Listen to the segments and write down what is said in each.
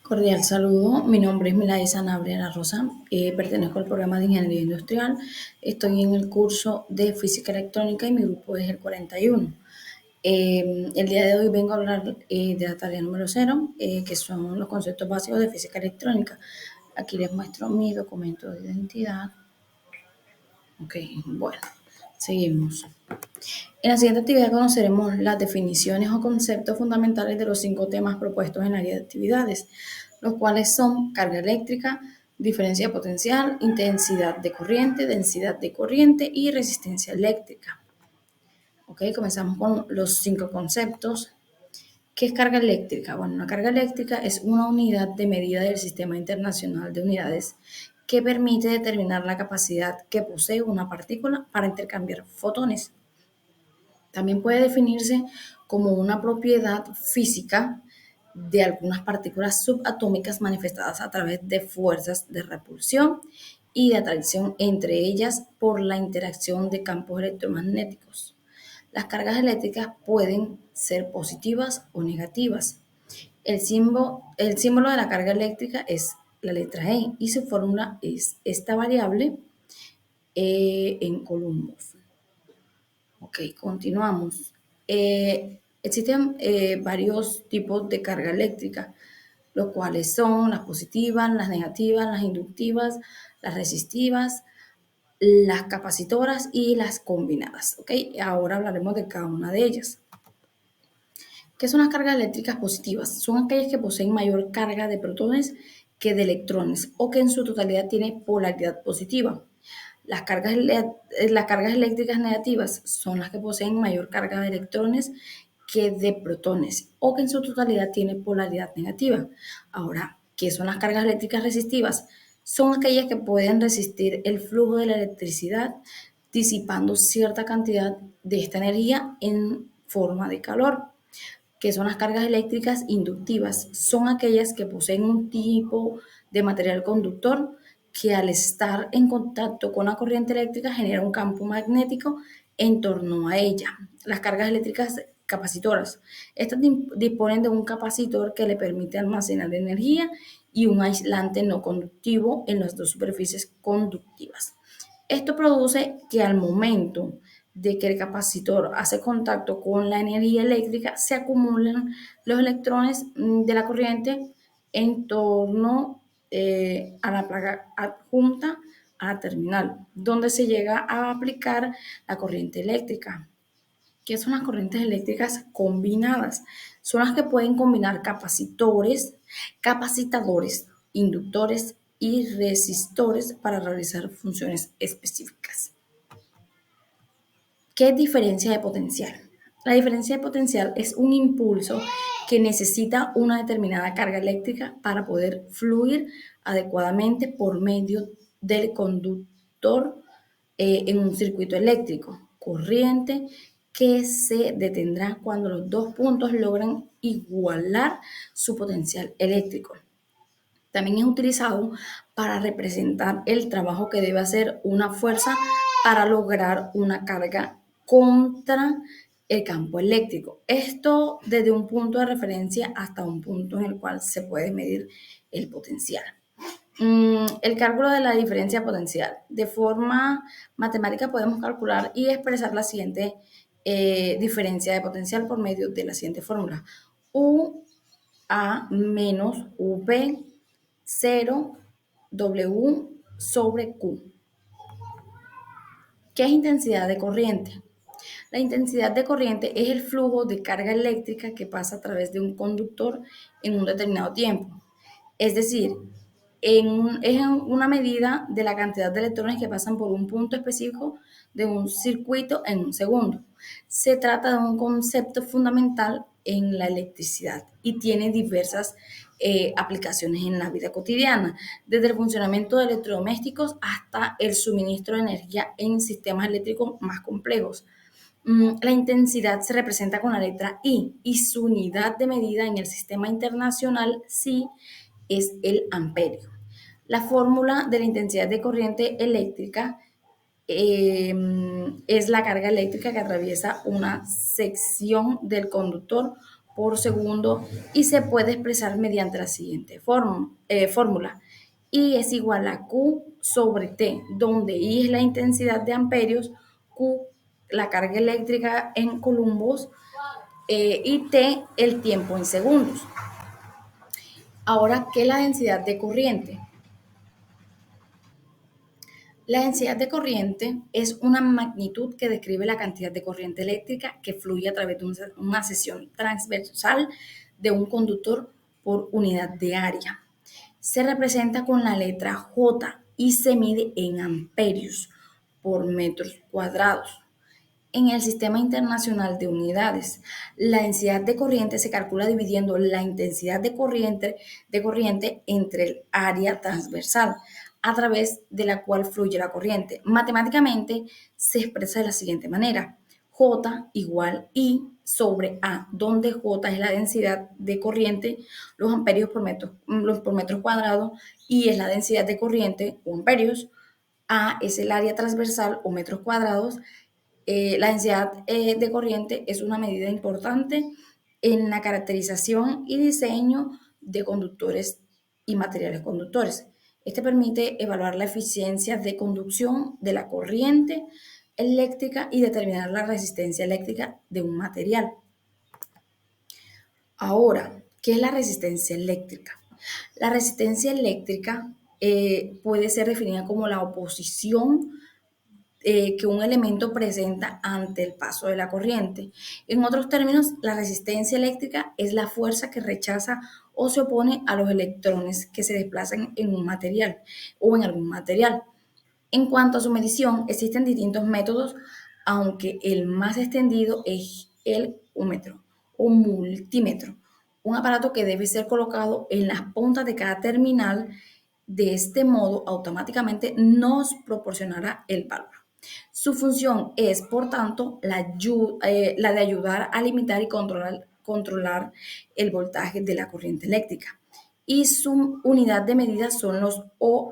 Cordial saludo, mi nombre es Milay Sanabria Rosa, pertenezco al programa de Ingeniería Industrial, estoy en el curso de Física Electrónica y mi grupo es el 41. El día de hoy vengo a hablar de la tarea número 0, que son los conceptos básicos de Física Electrónica. Aquí les muestro mi documento de identidad. Ok, bueno, seguimos. En la siguiente actividad conoceremos las definiciones o conceptos fundamentales de los 5 temas propuestos en la guía de actividades, los cuales son carga eléctrica, diferencia potencial, intensidad de corriente, densidad de corriente y resistencia eléctrica. Ok, comenzamos con los 5 conceptos. ¿Qué es carga eléctrica? Bueno, una carga eléctrica es una unidad de medida del Sistema Internacional de Unidades que permite determinar la capacidad que posee una partícula para intercambiar fotones. También puede definirse como una propiedad física de algunas partículas subatómicas manifestadas a través de fuerzas de repulsión y de atracción entre ellas por la interacción de campos electromagnéticos. Las cargas eléctricas pueden ser positivas o negativas. El símbolo de la carga eléctrica es la letra E y su fórmula es esta variable en columbos. Ok, continuamos. Existen varios tipos de carga eléctrica, los cuales son las positivas, las negativas, las inductivas, las resistivas, las capacitoras y las combinadas. Ok, ahora hablaremos de cada una de ellas. ¿Qué son las cargas eléctricas positivas? Son aquellas que poseen mayor carga de protones que de electrones o que en su totalidad tienen polaridad positiva. Las cargas eléctricas negativas son las que poseen mayor carga de electrones que de protones o que en su totalidad tienen polaridad negativa. Ahora, ¿qué son las cargas eléctricas resistivas? Son aquellas que pueden resistir el flujo de la electricidad disipando cierta cantidad de esta energía en forma de calor. ¿Qué son las cargas eléctricas inductivas? Son aquellas que poseen un tipo de material conductor que al estar en contacto con la corriente eléctrica genera un campo magnético en torno a ella. Las cargas eléctricas capacitoras. Estas disponen de un capacitor que le permite almacenar energía y un aislante no conductivo en las dos superficies conductivas. Esto produce que al momento de que el capacitor hace contacto con la energía eléctrica, se acumulan los electrones de la corriente en torno a la placa adjunta a la terminal, donde se llega a aplicar la corriente eléctrica. ¿Qué son las corrientes eléctricas combinadas? Son las que pueden combinar capacitores, capacitadores, inductores y resistores para realizar funciones específicas. ¿Qué es diferencia de potencial? La diferencia de potencial es un impulso que necesita una determinada carga eléctrica para poder fluir adecuadamente por medio del conductor en un circuito eléctrico. Corriente que se detendrá cuando los dos puntos logran igualar su potencial eléctrico. También es utilizado para representar el trabajo que debe hacer una fuerza para lograr una carga contra el campo eléctrico. Esto desde un punto de referencia hasta un punto en el cual se puede medir el potencial. El cálculo de la diferencia potencial. De forma matemática podemos calcular y expresar la siguiente diferencia de potencial por medio de la siguiente fórmula. U A menos V 0 W sobre Q. ¿Qué es intensidad de corriente? La intensidad de corriente es el flujo de carga eléctrica que pasa a través de un conductor en un determinado tiempo. Es decir, es una medida de la cantidad de electrones que pasan por un punto específico de un circuito en un segundo. Se trata de un concepto fundamental en la electricidad y tiene diversas aplicaciones en la vida cotidiana, desde el funcionamiento de electrodomésticos hasta el suministro de energía en sistemas eléctricos más complejos. La intensidad se representa con la letra I y su unidad de medida en el sistema internacional SI es el amperio. La fórmula de la intensidad de corriente eléctrica es la carga eléctrica que atraviesa una sección del conductor por segundo y se puede expresar mediante la siguiente fórmula. I es igual a Q sobre T, donde I es la intensidad de amperios, Q la carga eléctrica en columbos y T el tiempo en segundos. Ahora, ¿qué es la densidad de corriente? La densidad de corriente es una magnitud que describe la cantidad de corriente eléctrica que fluye a través de una sección transversal de un conductor por unidad de área. Se representa con la letra J y se mide en amperios por metros cuadrados. En el Sistema Internacional de Unidades, la densidad de corriente se calcula dividiendo la intensidad de corriente entre el área transversal a través de la cual fluye la corriente. Matemáticamente se expresa de la siguiente manera: J igual I sobre A, donde J es la densidad de corriente, los amperios por metro cuadrado, I es la densidad de corriente o amperios, A es el área transversal o metros cuadrados. La densidad de corriente es una medida importante en la caracterización y diseño de conductores y materiales conductores. Este permite evaluar la eficiencia de conducción de la corriente eléctrica y determinar la resistencia eléctrica de un material. Ahora, ¿qué es la resistencia eléctrica? La resistencia eléctrica puede ser definida como la oposición que un elemento presenta ante el paso de la corriente. En otros términos, la resistencia eléctrica es la fuerza que rechaza o se opone a los electrones que se desplazan en un material o en algún material. En cuanto a su medición, existen distintos métodos, aunque el más extendido es el ómetro o multímetro, un aparato que debe ser colocado en las puntas de cada terminal. De este modo, automáticamente nos proporcionará el valor. Su función es, por tanto, la de ayudar a limitar y controlar el voltaje de la corriente eléctrica. Y su unidad de medida son los ohm.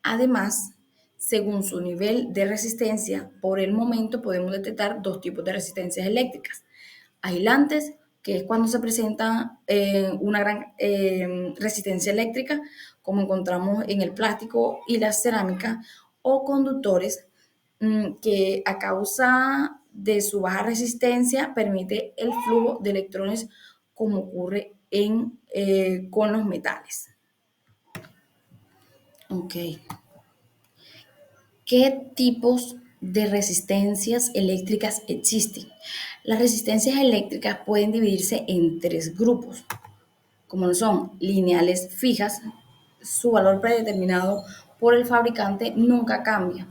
Además, según su nivel de resistencia, por el momento podemos detectar dos tipos de resistencias eléctricas: aislantes, que es cuando se presenta una gran resistencia eléctrica, como encontramos en el plástico y la cerámica, o conductores, que a causa de su baja resistencia permite el flujo de electrones, como ocurre con los metales. Ok. ¿Qué tipos de resistencias eléctricas existen? Las resistencias eléctricas pueden dividirse en tres grupos, como son lineales fijas. Su valor predeterminado por el fabricante nunca cambia.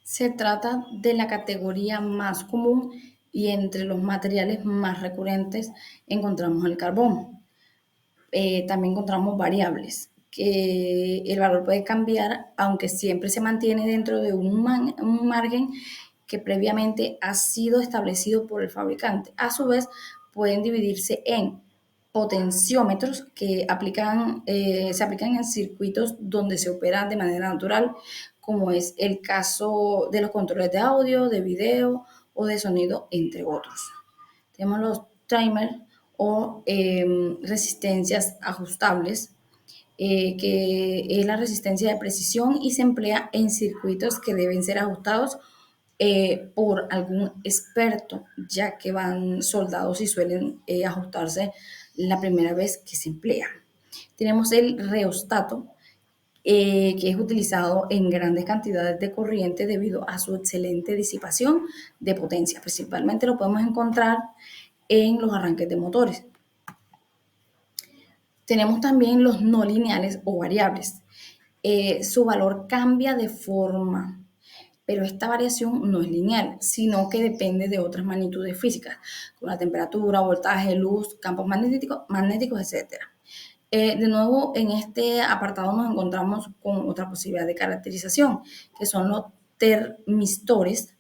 Se trata de la categoría más común y entre los materiales más recurrentes encontramos el carbón. También encontramos variables, que el valor puede cambiar, aunque siempre se mantiene dentro de un margen que previamente ha sido establecido por el fabricante. A su vez, pueden dividirse en potenciómetros que se aplican en circuitos donde se opera de manera natural, como es el caso de los controles de audio, de video o de sonido, entre otros. Tenemos los timers o resistencias ajustables, que es la resistencia de precisión y se emplea en circuitos que deben ser ajustados por algún experto, ya que van soldados y suelen ajustarse la primera vez que se emplea. Tenemos el reostato, que es utilizado en grandes cantidades de corriente debido a su excelente disipación de potencia. Principalmente lo podemos encontrar en los arranques de motores. Tenemos también los no lineales o variables. Su valor cambia de forma, pero esta variación no es lineal, sino que depende de otras magnitudes físicas, como la temperatura, voltaje, luz, campos magnéticos, etc. De nuevo, en este apartado nos encontramos con otra posibilidad de caracterización, que son los termistores,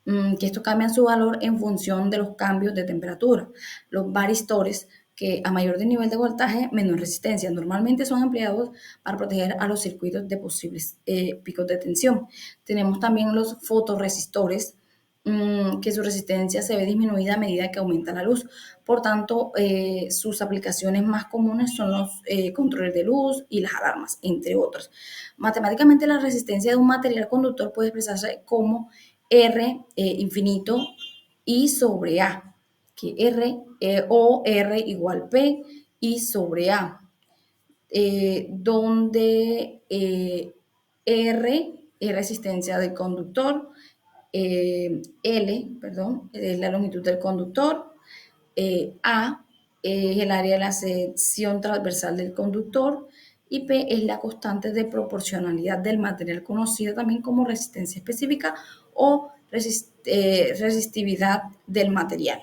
que estos cambian su valor en función de los cambios de temperatura. Los varistores, que a mayor nivel de voltaje, menor resistencia. Normalmente son empleados para proteger a los circuitos de posibles picos de tensión. Tenemos también los fotorresistores, que su resistencia se ve disminuida a medida que aumenta la luz. Por tanto, sus aplicaciones más comunes son los controles de luz y las alarmas, entre otros. Matemáticamente, la resistencia de un material conductor puede expresarse como R infinito I sobre A, que o R igual P I sobre A, donde R es resistencia del conductor, L, perdón, es la longitud del conductor, A es el área de la sección transversal del conductor y P es la constante de proporcionalidad del material, conocida también como resistencia específica o resistividad del material.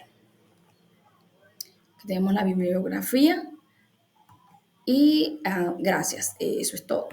Tenemos la bibliografía y gracias, eso es todo.